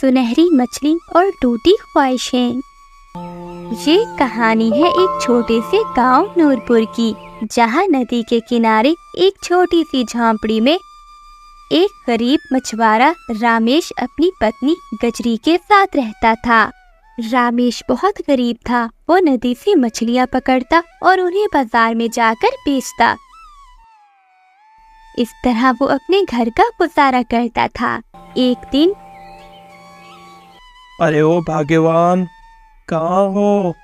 सुनहरी मछली और टूटी ख्वाहिशें। ये कहानी है एक छोटे से गांव नूरपुर की, जहां नदी के किनारे एक छोटी सी झोंपड़ी में एक गरीब मछुआरा रामेश अपनी पत्नी गजरी के साथ रहता था। रामेश बहुत गरीब था। वो नदी से मछलियां पकड़ता और उन्हें बाजार में जाकर बेचता। इस तरह वो अपने घर का गुजारा करता था। एक दिन, अरे ओ भाग्यवान, कहाँ हो?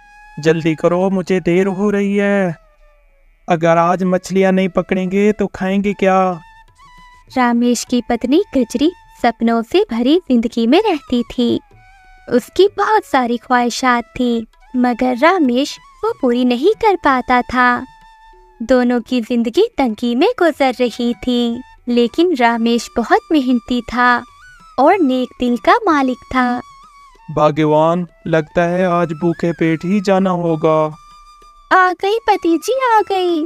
जल्दी करो, मुझे देर हो रही है। अगर आज मछलियाँ नहीं पकड़ेंगे तो खाएंगे क्या? रामेश की पत्नी गजरी सपनों से भरी जिंदगी में रहती थी। उसकी बहुत सारी ख्वाहिशात थी, मगर रामेश वो पूरी नहीं कर पाता था। दोनों की जिंदगी तंगी में गुजर रही थी, लेकिन रामेश बहुत मेहनती था और नेक दिल का मालिक था। भाग्यवान, लगता है आज भूखे पेट ही जाना होगा। आ गई पति जी, आ गई।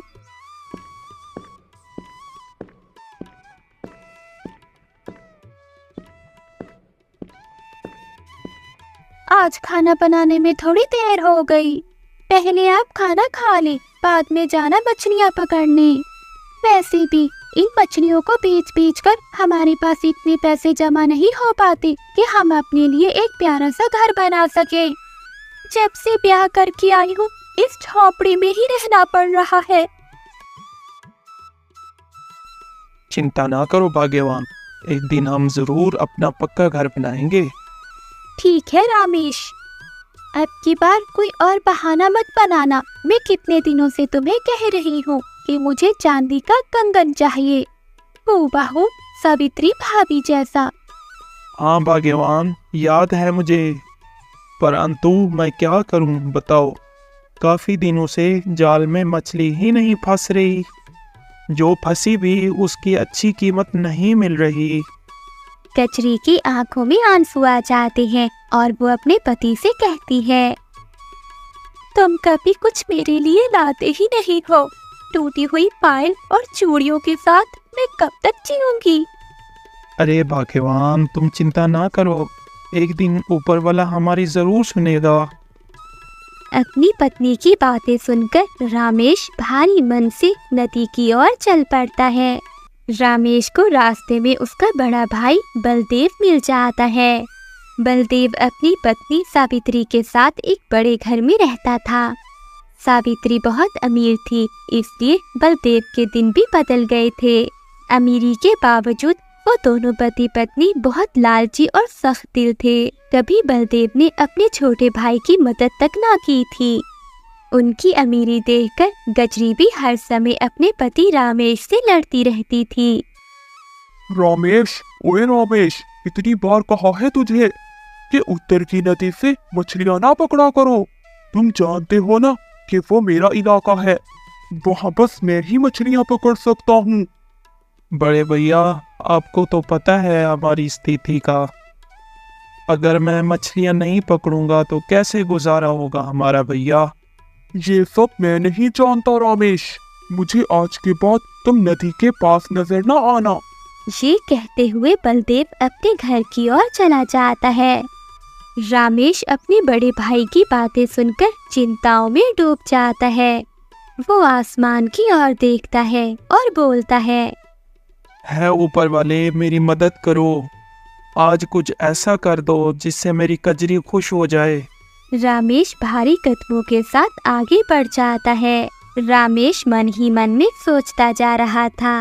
आज खाना बनाने में थोड़ी देर हो गई। पहले आप खाना खा ले, बाद में जाना मछलियाँ पकड़ने। वैसे भी इन मछलियों को बेच कर हमारे पास इतने पैसे जमा नहीं हो पाते कि हम अपने लिए एक प्यारा सा घर बना सके। जब से ब्याह करके आई हूँ, इस झोपड़ी में ही रहना पड़ रहा है। चिंता ना करो भाग्यवान, एक दिन हम जरूर अपना पक्का घर बनाएंगे। ठीक है रामेश, अब की बार कोई और बहाना मत बनाना। मैं कितने दिनों से तुम्हें कह रही हूँ कि मुझे चांदी का कंगन चाहिए, हूबहू सावित्री भाभी जैसा। हाँ भाग्यवान, याद है मुझे, परंतु मैं क्या करूं बताओ। काफी दिनों से जाल में मछली ही नहीं फंस रही। जो फंसी भी उसकी अच्छी कीमत नहीं मिल रही। गजरी की आंखों में आंसू आ जाते हैं और वो अपने पति से कहती है, तुम कभी कुछ मेरे लिए लाते ही नहीं हो। टूटी हुई पायल और चूड़ियों के साथ मैं कब तक जीऊंगी। अरे भाग्यवान, तुम चिंता ना करो, एक दिन ऊपर वाला हमारी जरूर सुनेगा। अपनी पत्नी की बातें सुनकर रामेश भारी मन से नदी की ओर चल पड़ता है। रामेश को रास्ते में उसका बड़ा भाई बलदेव मिल जाता है। बलदेव अपनी पत्नी सावित्री के साथ एक बड़े घर में रहता था। सावित्री बहुत अमीर थी, इसलिए बलदेव के दिन भी बदल गए थे। अमीरी के बावजूद वो दोनों पति पत्नी बहुत लालची और सख्त दिल थे। कभी बलदेव ने अपने छोटे भाई की मदद तक ना की थी। उनकी अमीरी देखकर गजरी भी हर समय अपने पति रामेश से लड़ती रहती थी। रामेश, ओए रामेश, इतनी बार कहा है तुझे कि उत्तर की नदी से मछलियां ना पकड़ा करो। तुम जानते हो ना कि वो मेरा इलाका है, वहाँ बस मैं ही मछलियां पकड़ सकता हूँ। बड़े भैया, आपको तो पता है हमारी स्थिति का। अगर मैं मछलियां नहीं पकड़ूंगा तो कैसे गुजारा होगा हमारा भैया? ये सब मैं नहीं जानता रामेश, मुझे आज के बाद तुम नदी के पास नजर ना आना। ये कहते हुए बलदेव अपने घर की ओर चला जाता है। रामेश अपने बड़े भाई की बातें सुनकर चिंताओं में डूब जाता है। वो आसमान की ओर देखता है और बोलता है ऊपर वाले, मेरी मदद करो। आज कुछ ऐसा कर दो जिससे मेरी कजरी खुश हो जाए। रामेश भारी कदमों के साथ आगे बढ़ जाता है। रामेश मन ही मन में सोचता जा रहा था।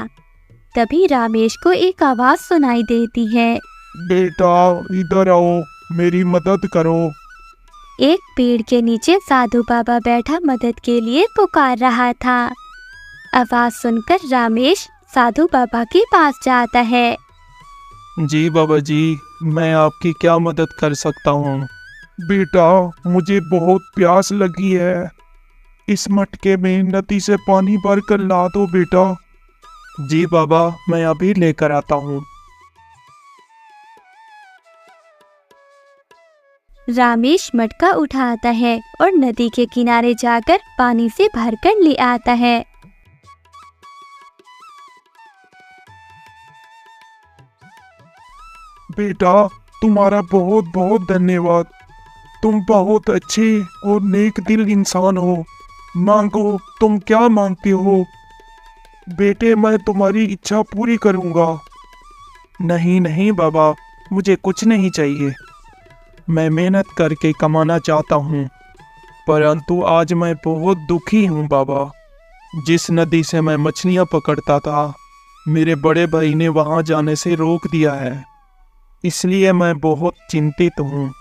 तभी रामेश को एक आवाज सुनाई देती है, बेटा इधर आओ, मेरी मदद करो। एक पेड़ के नीचे साधु बाबा बैठा मदद के लिए पुकार रहा था। आवाज सुनकर रामेश साधु बाबा के पास जाता है। जी बाबा जी, मैं आपकी क्या मदद कर सकता हूँ? बेटा, मुझे बहुत प्यास लगी है, इस मटके में नदी से पानी भर कर ला दो बेटा। जी बाबा, मैं अभी लेकर आता हूँ। रामेश मटका उठाता है और नदी के किनारे जाकर पानी से भरकर ले आता है। बेटा, तुम्हारा बहुत बहुत धन्यवाद। तुम बहुत अच्छे और नेक दिल इंसान हो। मांगो, तुम क्या मांगते हो? बेटे, मैं तुम्हारी इच्छा पूरी करूंगा। नहीं नहीं बाबा, मुझे कुछ नहीं चाहिए। मैं मेहनत करके कमाना चाहता हूँ, परंतु आज मैं बहुत दुखी हूँ बाबा। जिस नदी से मैं मछलियाँ पकड़ता था, मेरे बड़े भाई ने वहाँ जाने से रोक दिया है। इसलिए मैं बहुत चिंतित हूँ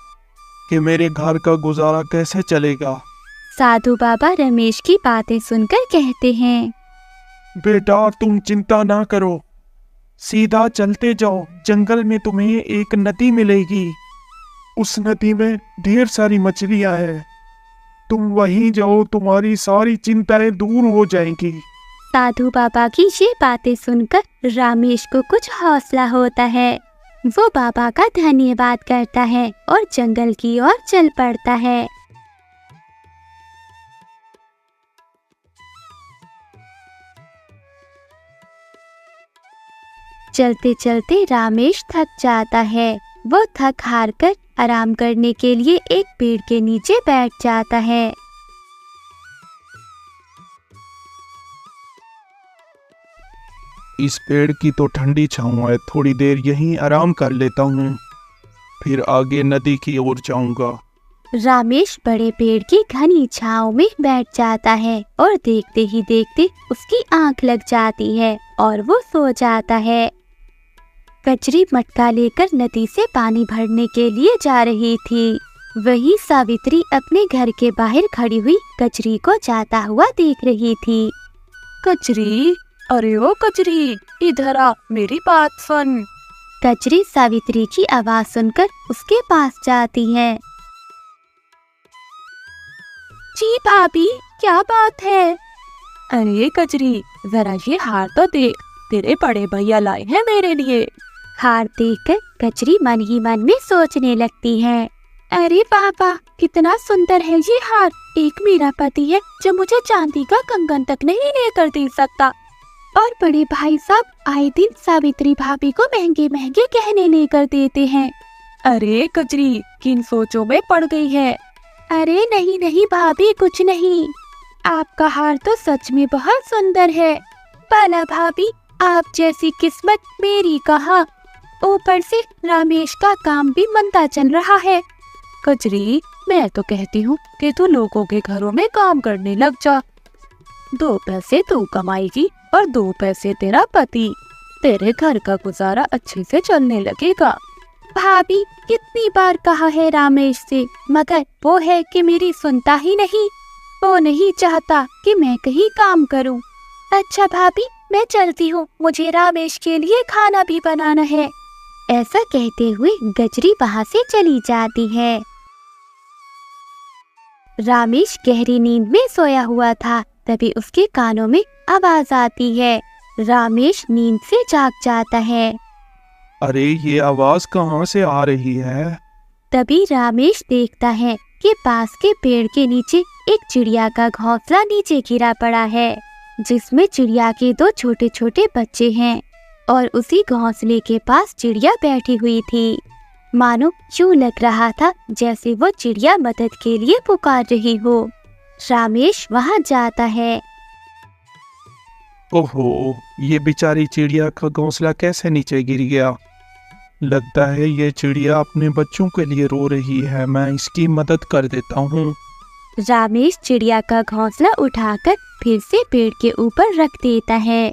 कि मेरे घर का गुजारा कैसे चलेगा। साधु बाबा रमेश की बातें सुनकर कहते हैं, बेटा, तुम चिंता ना करो। सीधा चलते जाओ, जंगल में तुम्हें एक नदी मिलेगी। उस नदी में ढेर सारी मछलियां हैं। तुम वहीं जाओ, तुम्हारी सारी चिंताएं दूर हो जाएंगी। साधु बाबा की ये बातें सुनकर रामेश को कुछ हौसला होता है। वो बाबा का धन्यवाद करता है और जंगल की ओर चल पड़ता है। चलते चलते रामेश थक जाता है। वो थक हार कर आराम करने के लिए एक पेड़ के नीचे बैठ जाता है। इस पेड़ की तो ठंडी छाँव है, थोड़ी देर यहीं आराम कर लेता हूँ, फिर आगे नदी की ओर जाऊंगा। रामेश बड़े पेड़ की घनी छांव में बैठ जाता है और देखते ही देखते उसकी आंख लग जाती है और वो सो जाता है। कचरी मटका लेकर नदी से पानी भरने के लिए जा रही थी। वही सावित्री अपने घर के बाहर खड़ी हुई कचरी को जाता हुआ देख रही थी। कचरी, अरे ओ कचरी, इधर आ, मेरी बात सुन। कचरी सावित्री की आवाज सुनकर उसके पास जाती है। जी भाभी, क्या बात है? अरे कचरी, जरा ये हार तो देख, तेरे बड़े भैया लाए हैं मेरे लिए। हार देखकर कचरी मन ही मन में सोचने लगती है, अरे वाह वाह, कितना सुंदर है ये हार। एक मेरा पति है जो मुझे चांदी का कंगन तक नहीं लेकर दे सकता, और बड़े भाई साहब आए दिन सावित्री भाभी को महंगे महंगे गहने लेकर देते हैं। अरे कचरी, किन सोचों में पड़ गई है? अरे नहीं नहीं भाभी, कुछ नहीं। आपका हार तो सच में बहुत सुंदर है। भला भाभी, आप जैसी किस्मत मेरी कहाँ। ऊपर से रामेश का काम भी मंदा चल रहा है। कचरी, मैं तो कहती हूँ कि तू लोगों के घरों में काम करने लग जा। 2 पैसे तू कमाएगी और 2 पैसे तेरा पति। तेरे घर का गुजारा अच्छे से चलने लगेगा। भाभी, कितनी बार कहा है रामेश से, मगर वो है कि मेरी सुनता ही नहीं। वो नहीं चाहता कि मैं कहीं काम करूं। अच्छा भाभी, मैं चलती हूँ, मुझे रामेश के लिए खाना भी बनाना है। ऐसा कहते हुए गजरी वहाँ से चली जाती है। रामेश गहरी नींद में सोया हुआ था, तभी उसके कानों में आवाज आती है। रामेश नींद से जाग जाता है। अरे ये आवाज कहाँ से आ रही है? तभी रामेश देखता है कि पास के पेड़ के नीचे एक चिड़िया का घोंसला नीचे गिरा पड़ा है, जिसमें चिड़िया के 2 छोटे छोटे बच्चे हैं, और उसी घोंसले के पास चिड़िया बैठी हुई थी। मानो यूं लग रहा था जैसे वो चिड़िया मदद के लिए पुकार रही हो। रामेश वहां जाता है। ओहो, ये बेचारी चिड़िया का घोंसला कैसे नीचे गिर गया? लगता है ये चिड़िया अपने बच्चों के लिए रो रही है, मैं इसकी मदद कर देता हूँ। रामेश चिड़िया का घोंसला उठाकर फिर से पेड़ के ऊपर रख देता है।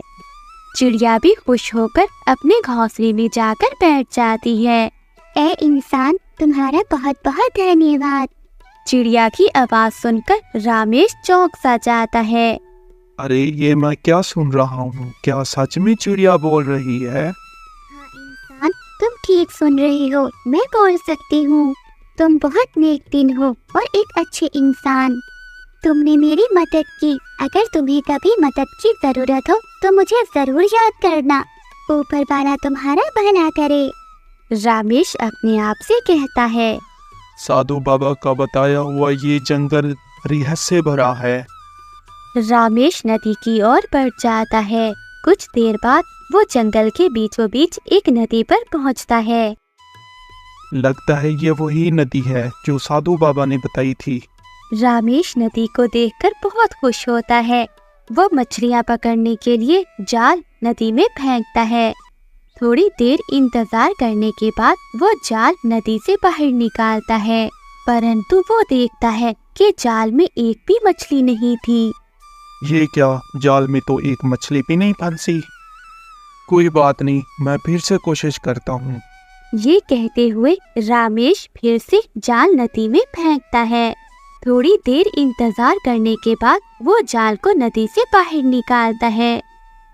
चिड़िया भी खुश होकर अपने घोंसले में जाकर बैठ जाती है। ए इंसान, तुम्हारा बहुत बहुत धन्यवाद। चिड़िया की आवाज सुनकर रामेश चौंक सा जाता है। अरे ये मैं क्या सुन रहा हूँ? क्या सच में चिड़िया बोल रही है? हाँ इंसान, तुम ठीक सुन रही हो, मैं बोल सकती हूँ। तुम बहुत नेक दिल हो और एक अच्छे इंसान। तुमने मेरी मदद की। अगर तुम्हें कभी मदद की जरूरत हो तो मुझे जरूर याद करना। ऊपर वाला तुम्हारा भला करे। रामेश अपने आप से कहता है। साधु बाबा का बताया हुआ ये जंगल रहस्य भरा है। रामेश नदी की ओर बढ़ जाता है। कुछ देर बाद वो जंगल के बीचों बीच एक नदी पर पहुंचता है। लगता है ये वही नदी है जो साधु बाबा ने बताई थी। रामेश नदी को देखकर बहुत खुश होता है। वो मछलियाँ पकड़ने के लिए जाल नदी में फेंकता है। थोड़ी देर इंतजार करने के बाद वो जाल नदी से बाहर निकालता है, परंतु वो देखता है कि जाल में एक भी मछली नहीं थी। ये क्या, जाल में तो एक मछली भी नहीं फंसी। कोई बात नहीं, मैं फिर से कोशिश करता हूँ। ये कहते हुए रामेश फिर से जाल नदी में फेंकता है। थोड़ी देर इंतजार करने के बाद वो जाल को नदी से बाहर निकालता है,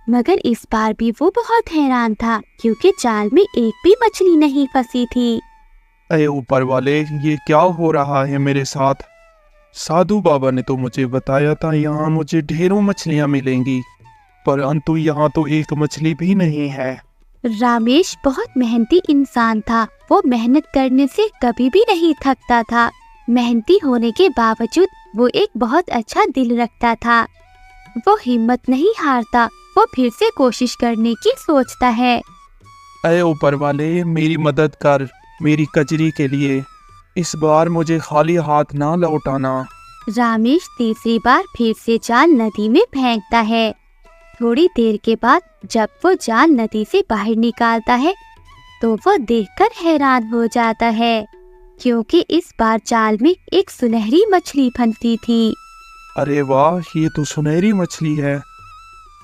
मगर इस बार भी वो बहुत हैरान था क्योंकि जाल में एक भी मछली नहीं फंसी थी। अरे ऊपर वाले, ये क्या हो रहा है मेरे साथ? साधु बाबा ने तो मुझे बताया था यहाँ मुझे ढेरों मछलियाँ मिलेंगी, परंतु यहाँ तो एक मछली भी नहीं है। रामेश बहुत मेहनती इंसान था। वो मेहनत करने से कभी भी नहीं थकता था। मेहनती होने के बावजूद वो एक बहुत अच्छा दिल रखता था। वो हिम्मत नहीं हारता। वो फिर से कोशिश करने की सोचता है। अरे ऊपर वाले, मेरी मदद कर, मेरी कजरी के लिए। इस बार मुझे खाली हाथ ना लौटाना। रामेश तीसरी बार फिर से जाल नदी में फेंकता है। थोड़ी देर के बाद जब वो जाल नदी से बाहर निकालता है तो वो देखकर हैरान हो जाता है, क्योंकि इस बार जाल में एक सुनहरी मछली फंसी थी। अरे वाह, ये तो सुनहरी मछली है।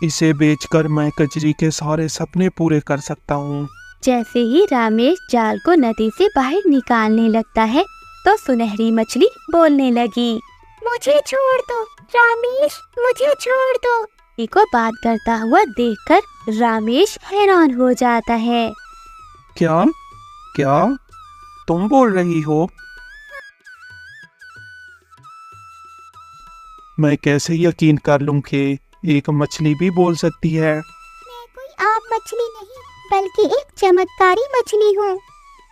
इसे बेचकर मैं कजरी के सारे सपने पूरे कर सकता हूँ। जैसे ही रामेश जाल को नदी से बाहर निकालने लगता है तो सुनहरी मछली बोलने लगी, मुझे छोड़ दो रामेश, मुझे छोड़ दो। मछली को बात करता हुआ देखकर रामेश हैरान हो जाता है। क्या क्या तुम बोल रही हो? मैं कैसे यकीन कर लूं कि एक मछली भी बोल सकती है? मैं कोई आम मछली नहीं बल्कि एक चमत्कारी मछली हूँ।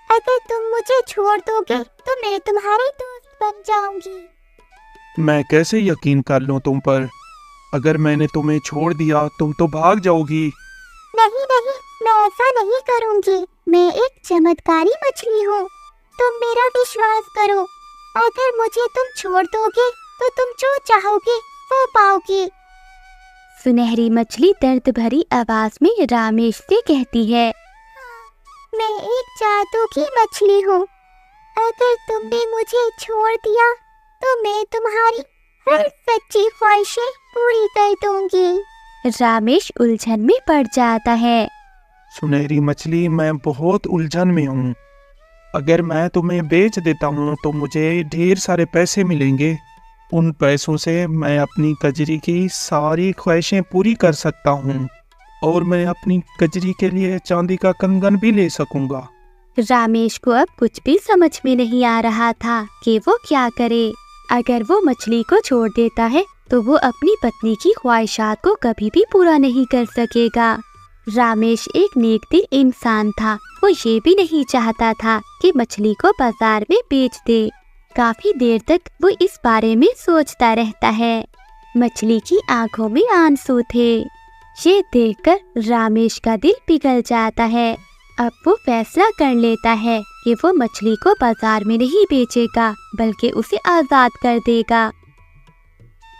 अगर तुम मुझे छोड़ दोगे तो मैं तुम्हारी दोस्त बन जाऊंगी। मैं कैसे यकीन कर लूं तुम पर? अगर मैंने तुम्हें छोड़ दिया तुम तो भाग जाओगी। नहीं नहीं, मैं ऐसा नहीं करूंगी। मैं एक चमत्कारी मछली हूँ, तुम मेरा विश्वास करो। अगर मुझे तुम छोड़ दोगे तो तुम जो चाहोगे वो पाओगे। सुनहरी मछली दर्द भरी आवाज में रामेश से कहती है, मैं एक जादू की मछली हूँ। अगर तुमने मुझे छोड़ दिया तो मैं तुम्हारी हर सच्ची ख्वाहिशें पूरी कर दूंगी। रामेश उलझन में पड़ जाता है। सुनहरी मछली, मैं बहुत उलझन में हूँ। अगर मैं तुम्हें बेच देता हूँ तो मुझे ढेर सारे पैसे मिलेंगे। उन पैसों से मैं अपनी कजरी की सारी ख्वाहिशें पूरी कर सकता हूँ और मैं अपनी कजरी के लिए चांदी का कंगन भी ले सकूंगा। रामेश को अब कुछ भी समझ में नहीं आ रहा था कि वो क्या करे। अगर वो मछली को छोड़ देता है तो वो अपनी पत्नी की ख्वाहिशात को कभी भी पूरा नहीं कर सकेगा। रामेश एक नेक दिल इंसान था। वो ये भी नहीं चाहता था कि मछली को बाजार में बेच दे। काफी देर तक वो इस बारे में सोचता रहता है। मछली की आंखों में आंसू थे। ये देखकर रामेश का दिल पिघल जाता है। अब वो फैसला कर लेता है कि वो मछली को बाजार में नहीं बेचेगा बल्कि उसे आजाद कर देगा।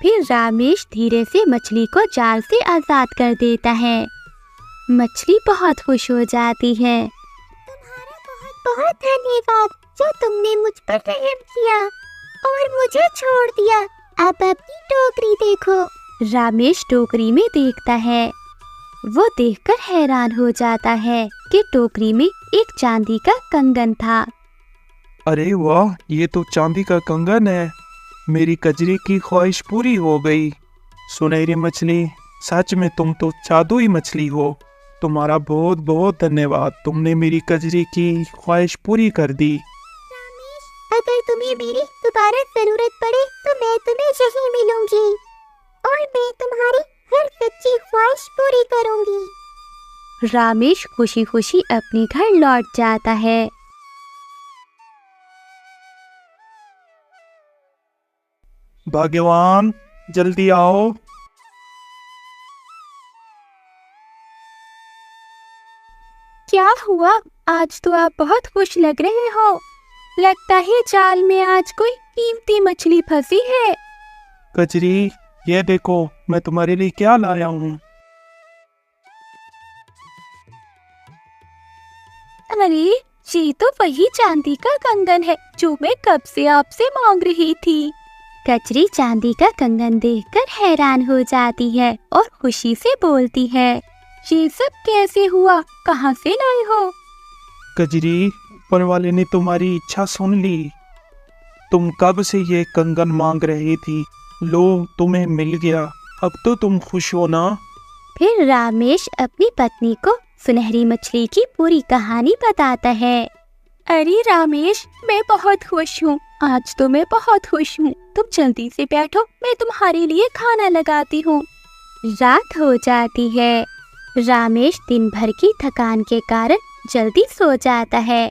फिर रामेश धीरे से मछली को जाल से आजाद कर देता है। मछली बहुत खुश हो जाती है। तुम्हारा बहुत बहुत धन्यवाद जो तुमने मुझ पर रहम किया और मुझे छोड़ दिया। अब अपनी टोकरी देखो। रामेश टोकरी में देखता है। वो देखकर हैरान हो जाता है कि टोकरी में एक चांदी का कंगन था। अरे वाह, ये तो चांदी का कंगन है। मेरी कजरी की ख्वाहिश पूरी हो गई। सुनहरी मछली, सच में तुम तो जादुई मछली हो। तुम्हारा बहुत बहुत धन्यवाद। तुमने मेरी कजरी की ख्वाहिश पूरी कर दी। रामेश, अगर तुम्हें मेरी दोबारा जरूरत पड़े तो मैं तुम्हें यहीं मिलूंगी और मैं तुम्हारी हर सच्ची ख्वाहिश पूरी करूंगी। रामेश खुशी खुशी अपने घर लौट जाता है। भाग्यवान, जल्दी आओ। क्या हुआ? आज तो आप बहुत खुश लग रहे हो। लगता है जाल में आज कोई कीमती मछली फंसी है। कजरी, ये देखो मैं तुम्हारे लिए क्या लाया हूँ। अरे, ये तो वही चांदी का कंगन है जो मैं कब से आपसे मांग रही थी। कजरी चांदी का कंगन देखकर हैरान हो जाती है और खुशी से बोलती है, ये सब कैसे हुआ? कहाँ से लाए हो? कजरी, ऊपर वाले ने तुम्हारी इच्छा सुन ली। तुम कब से ये कंगन मांग रही थी, लो तुम्हें मिल गया। अब तो तुम खुश हो ना? फिर रामेश अपनी पत्नी को सुनहरी मछली की पूरी कहानी बताता है। अरे रामेश, मैं बहुत खुश हूँ। आज तो मैं बहुत खुश हूँ। तुम जल्दी से बैठो, मैं तुम्हारे लिए खाना लगाती हूँ। रात हो जाती है। रामेश दिन भर की थकान के कारण जल्दी सो जाता है,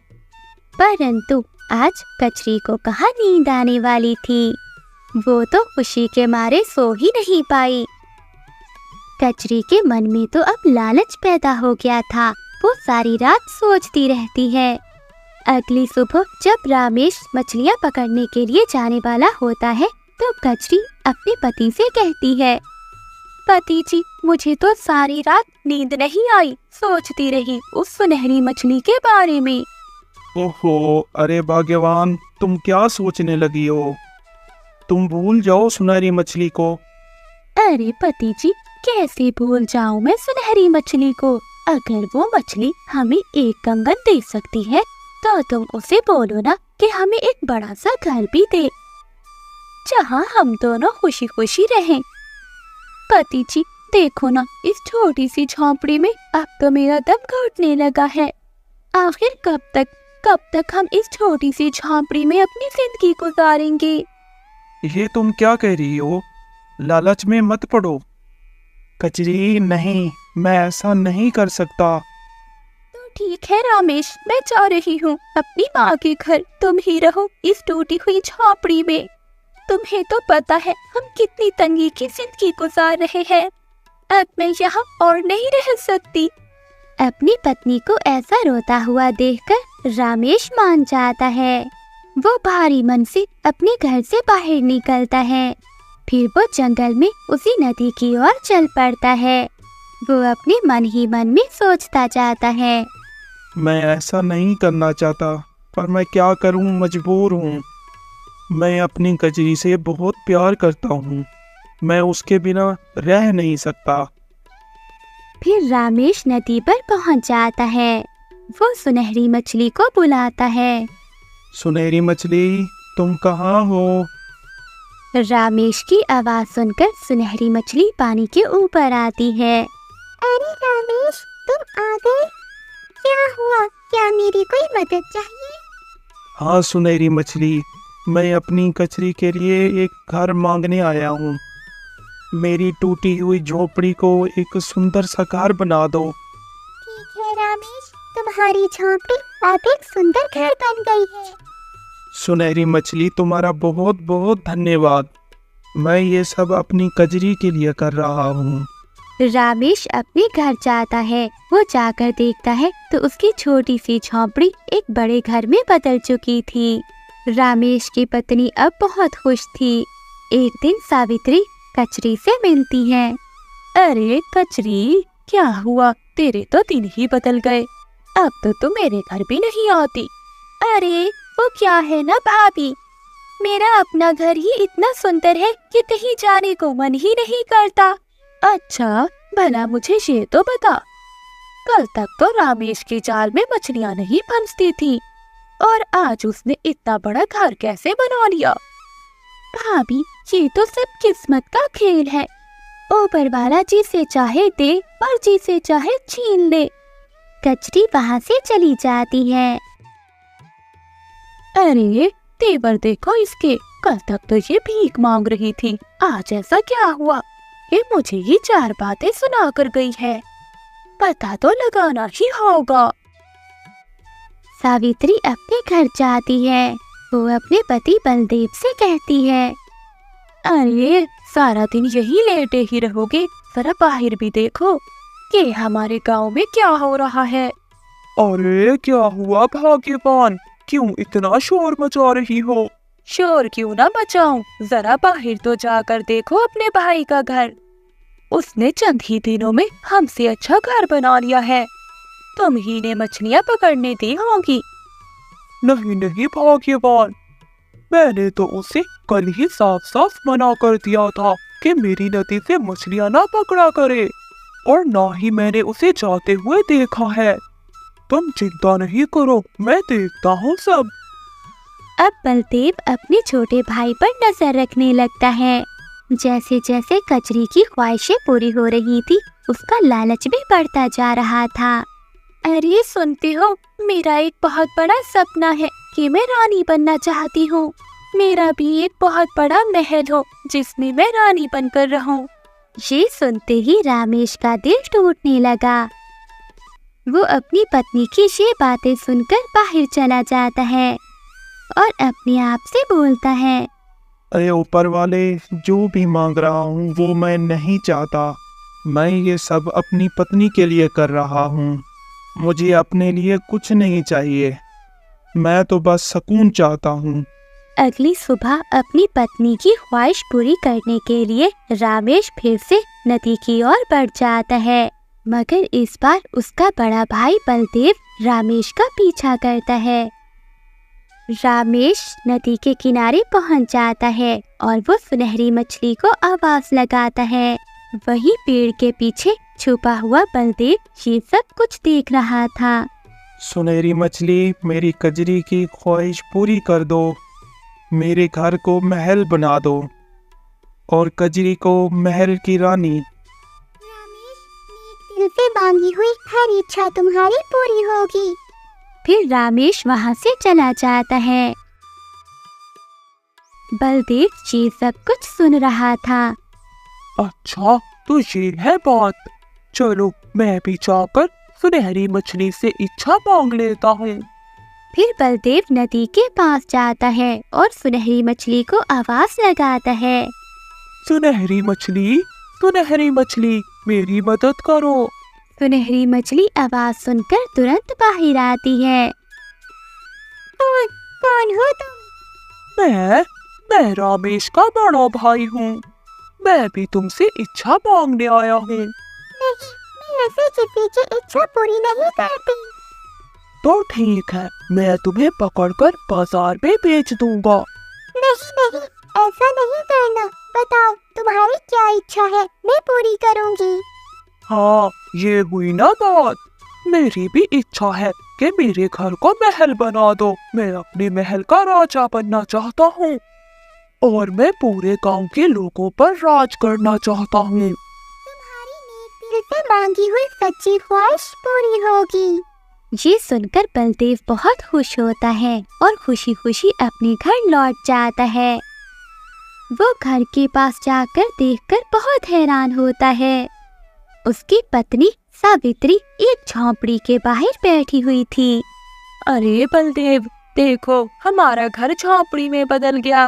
परंतु आज कचरी को कहाँ नींद आने वाली थी। वो तो खुशी के मारे सो ही नहीं पाई। कचरी के मन में तो अब लालच पैदा हो गया था। वो सारी रात सोचती रहती है। अगली सुबह जब रामेश मछलियाँ पकड़ने के लिए जाने वाला होता है तो कचरी अपने पति से कहती है, पति जी, मुझे तो सारी रात नींद नहीं आई। सोचती रही उस सुनहरी मछली के बारे में। ओहो, अरे भाग्यवान, तुम क्या सोचने लगी हो? तुम भूल जाओ सुनहरी मछली को। अरे पति जी, कैसे भूल जाऊं मैं सुनहरी मछली को? अगर वो मछली हमें एक कंगन दे सकती है तो तुम उसे बोलो ना कि हमें एक बड़ा सा घर भी दे, जहाँ हम दोनों खुशी खुशी रहें। पति जी, देखो ना, इस छोटी सी झोंपड़ी में अब तो मेरा दम घुटने लगा है। आखिर कब तक हम इस छोटी सी झोंपड़ी में अपनी जिंदगी गुजारेंगे? ये तुम क्या कह रही हो? लालच में मत पड़ो। कचरी, नहीं, मैं ऐसा नहीं कर सकता। तो ठीक है रामेश, मैं जा रही हूँ अपनी माँ के घर। तुम ही रहो इस टूटी हुई झोंपड़ी में। तुम्हें तो पता है हम कितनी तंगी की जिंदगी गुजार रहे हैं। अब मैं यहाँ और नहीं रह सकती। अपनी पत्नी को ऐसा रोता हुआ देखकर रामेश मान जाता है। वो भारी मन से अपने घर से बाहर निकलता है। फिर वो जंगल में उसी नदी की ओर चल पड़ता है। वो अपने मन ही मन में सोचता जाता है, मैं ऐसा नहीं करना चाहता, पर मैं क्या करूं, मजबूर हूं। मैं अपनी कजरी से बहुत प्यार करता हूं। मैं उसके बिना रह नहीं सकता। फिर रामेश नदी पर पहुंच जाता है। वो सुनहरी मछली को बुलाता है। सुनहरी मछली, तुम कहाँ हो? रामेश की आवाज सुनकर सुनहरी मछली पानी के ऊपर आती है। अरे रामेश, तुम आ गए? क्या हुआ? क्या मेरी कोई मदद चाहिए? हाँ सुनहरी मछली, मैं अपनी कचरी के लिए एक घर मांगने आया हूँ। मेरी टूटी हुई झोपड़ी को एक सुंदर सा घर बना दो। ठीक है रामेश, तुम्हारी झोंपड़ी अब एक सुंदर घर बन गई है। सुनहरी मछली, तुम्हारा बहुत बहुत धन्यवाद। मैं ये सब अपनी कजरी के लिए कर रहा हूँ। रामेश अपने घर जाता है। वो जाकर देखता है तो उसकी छोटी सी झोंपड़ी एक बड़े घर में बदल चुकी थी। रामेश की पत्नी अब बहुत खुश थी। एक दिन सावित्री कचरी से मिलती है। अरे कचरी, क्या हुआ? तेरे तो दिन ही बदल गए। अब तो तू मेरे घर भी नहीं आती। अरे वो क्या है ना भाभी, मेरा अपना घर ही इतना सुंदर है कि कहीं जाने को मन ही नहीं करता। अच्छा, भला मुझे ये तो बता, कल तक तो रामेश के जाल में मछलियाँ नहीं फंसती थी और आज उसने इतना बड़ा घर कैसे बना लिया? भाभी, ये तो सब किस्मत का खेल है। ऊपर वाला जिसे चाहे दे और जिसे चाहे छीन ले। कचरी वहाँ से चली जाती है। अरे तेवर देखो इसके, कल तक तो ये भीख मांग रही थी, आज ऐसा क्या हुआ? ये मुझे ही चार बातें सुना कर गई है। पता तो लगाना ही होगा। सावित्री अपने घर जाती है। वो अपने पति बलदेव से कहती है, अरे सारा दिन यही लेटे ही रहोगे? जरा बाहर भी देखो कि हमारे गांव में क्या हो रहा है। अरे क्या हुआ भाग्यवान, क्यों इतना शोर मचा रही हो? शोर क्यों ना मचाऊं, जरा बाहर तो जाकर देखो अपने भाई का घर। उसने चंद ही दिनों में हमसे अच्छा घर बना लिया है। तुम ही ने मछलियां पकड़ने दी होंगी। नहीं नहीं भाग्यवान, मैंने तो उसे कल ही साफ साफ मना कर दिया था कि मेरी नदी से मछलियां ना पकड़ा करे, और ना ही मैंने उसे जाते हुए देखा है। तुम चिंता नहीं करो, मैं देखता हूँ सब। अब बलदेव अपने छोटे भाई पर नजर रखने लगता है। जैसे जैसे कचरी की ख्वाहिशें पूरी हो रही थी, उसका लालच भी बढ़ता जा रहा था। अरे सुनते हो, मेरा एक बहुत बड़ा सपना है कि मैं रानी बनना चाहती हूँ। मेरा भी एक बहुत बड़ा महल हो जिसमें मैं रानी बनकर रहूं। ये सुनते ही रामेश का दिल टूटने लगा। वो अपनी पत्नी की ये बातें सुनकर बाहर चला जाता है और अपने आप से बोलता है, अरे ऊपर वाले, जो भी मांग रहा हूँ वो मैं नहीं चाहता। मैं ये सब अपनी पत्नी के लिए कर रहा हूँ। मुझे अपने लिए कुछ नहीं चाहिए। मैं तो बस सुकून चाहता हूँ। अगली सुबह अपनी पत्नी की ख्वाहिश पूरी करने के लिए रामेश फिर से नदी की ओर बढ़ जाता है, मगर इस बार उसका बड़ा भाई बलदेव रामेश का पीछा करता है। रामेश नदी के किनारे पहुंच जाता है और वो सुनहरी मछली को आवाज लगाता है। वही पेड़ के पीछे छुपा हुआ बलदेव ये सब कुछ देख रहा था। सुनहरी मछली, मेरी कजरी की ख्वाहिश पूरी कर दो। मेरे घर को महल बना दो और कजरी को महल की रानी। दिल से मांगी हुई हर इच्छा तुम्हारी पूरी होगी। फिर रामेश वहाँ से चला जाता है। बलदेव ये सब कुछ सुन रहा था। अच्छा तो ये है बात, चलो मैं भी जाकर सुनहरी मछली से इच्छा मांग लेता हूँ। फिर बलदेव नदी के पास जाता है और सुनहरी मछली को आवाज लगाता है, सुनहरी मछली, मेरी मदद करो। सुनहरी मछली आवाज सुनकर तुरंत बाहर आती है। कौन हो तुम? मैं रामेश का बड़ा भाई हूँ। मैं भी तुमसे इच्छा मांगने आया हूँ। नहीं, मैं ऐसे किसी की इच्छा पूरी नहीं करती। तो ठीक है, मैं तुम्हें पकड़कर बाजार में बेच दूंगा। नहीं, ऐसा नहीं करना। बताओ तुम्हारी क्या इच्छा है, मैं पूरी करूंगी। हाँ, ये हुई ना बात। मेरी भी इच्छा है कि मेरे घर को महल बना दो। मैं अपने महल का राजा बनना चाहता हूँ और मैं पूरे गांव के लोगों पर राज करना चाहता हूँ। तुम्हारी नेक दिल से मांगी हुई सच्ची ख्वाहिश पूरी होगी। ये सुनकर बलदेव बहुत खुश होता है और खुशी खुशी अपने घर लौट जाता है। वो घर के पास जाकर देखकर बहुत हैरान होता है। उसकी पत्नी सावित्री एक झोंपड़ी के बाहर बैठी हुई थी। अरे बलदेव, देखो हमारा घर झोंपड़ी में बदल गया।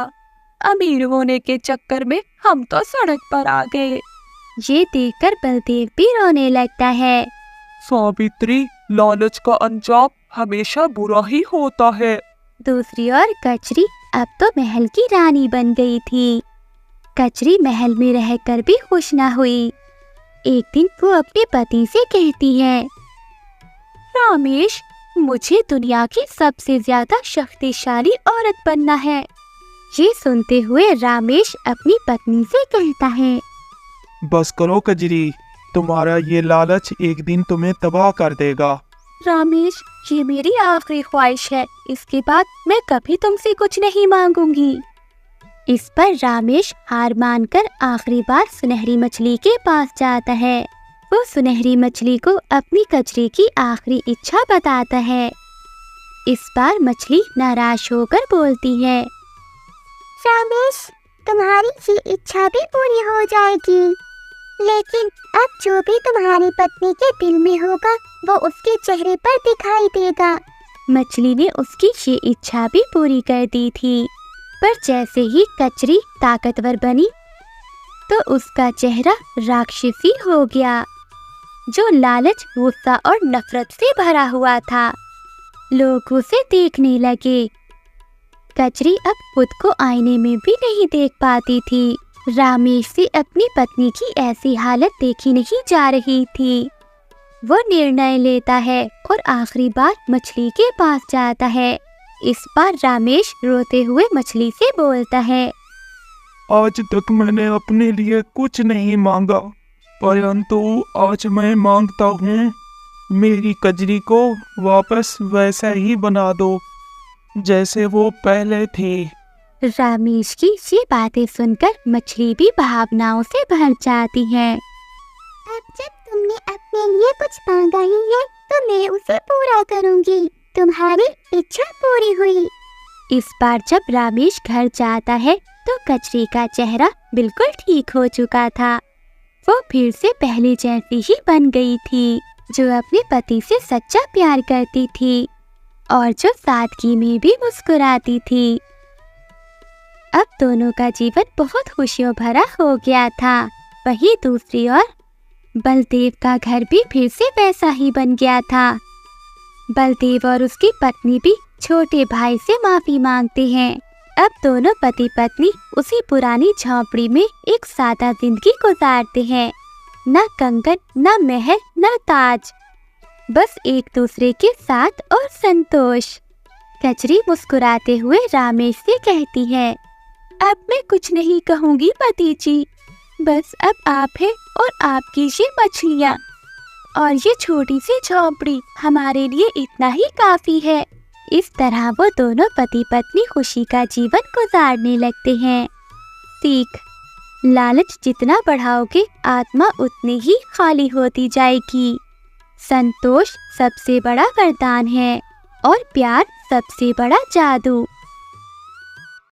अमीर होने के चक्कर में हम तो सड़क पर आ गए। ये देखकर बलदेव भी रोने लगता है। सावित्री, लालच का अंजाम हमेशा बुरा ही होता है। दूसरी ओर कचरी अब तो महल की रानी बन गई थी। कचरी महल में रहकर भी खुश न हुई। एक दिन वो अपने पति से कहती है, रामेश, मुझे दुनिया की सबसे ज्यादा शक्तिशाली औरत बनना है। ये सुनते हुए रामेश अपनी पत्नी से कहता है, बस करो कजरी, तुम्हारा ये लालच एक दिन तुम्हें तबाह कर देगा। रामेश, ये मेरी आखिरी ख्वाहिश है। इसके बाद मैं कभी तुमसे कुछ नहीं मांगूंगी। इस पर रामेश हार मानकर आखिरी बार सुनहरी मछली के पास जाता है। वो सुनहरी मछली को अपनी कचरी की आखिरी इच्छा बताता है। इस बार मछली नाराज होकर बोलती है, रामेश, तुम्हारी ये इच्छा भी पूरी हो जाएगी, लेकिन अब जो भी तुम्हारी पत्नी के दिल में होगा वो उसके चेहरे पर दिखाई देगा। मछली ने उसकी ये इच्छा भी पूरी कर दी थी, पर जैसे ही कचरी ताकतवर बनी तो उसका चेहरा राक्षसी हो गया। जो लालच, गुस्सा और नफरत से भरा हुआ था। लोग उसे देखने लगे। कचरी अब खुद को आईने में भी नहीं देख पाती थी। रामेश से अपनी पत्नी की ऐसी हालत देखी नहीं जा रही थी। वो निर्णय लेता है और आखिरी बार मछली के पास जाता है। इस बार रामेश रोते हुए मछली से बोलता है, आज तक मैंने अपने लिए कुछ नहीं मांगा, परंतु आज मैं मांगता हूँ, मेरी कजरी को वापस वैसा ही बना दो जैसे वो पहले थी। रामेश की ये बातें सुनकर मछली भी भावनाओं से भर जाती है। अब जब तुमने अपने लिए कुछ मांगा ही है तो मैं उसे पूरा करूंगी। तुम्हारी इच्छा पूरी हुई। इस बार जब रामेश घर जाता है तो कचरी का चेहरा बिल्कुल ठीक हो चुका था। वो फिर से पहले जैसी ही बन गई थी, जो अपने पति से सच्चा प्यार करती थी और जो सादगी में भी मुस्कुराती थी। अब दोनों का जीवन बहुत खुशियों भरा हो गया था। वहीं दूसरी ओर बलदेव का घर भी फिर से वैसा ही बन गया था। बलदेव और उसकी पत्नी भी छोटे भाई से माफी मांगते हैं। अब दोनों पति पत्नी उसी पुरानी झोंपड़ी में एक सादा जिंदगी गुजारते हैं। न कंगन, न महल, न ताज, बस एक दूसरे के साथ और संतोष। कचरी मुस्कुराते हुए रामेश से कहती है, अब मैं कुछ नहीं कहूँगी पति जी, बस अब आप है और आपकी ये मछलियाँ और ये छोटी सी झोंपड़ी हमारे लिए इतना ही काफी है। इस तरह वो दोनों पति पत्नी खुशी का जीवन गुजारने लगते हैं। सीख: लालच जितना बढ़ाओगे आत्मा उतनी ही खाली होती जाएगी। संतोष सबसे बड़ा वरदान है और प्यार सबसे बड़ा जादू।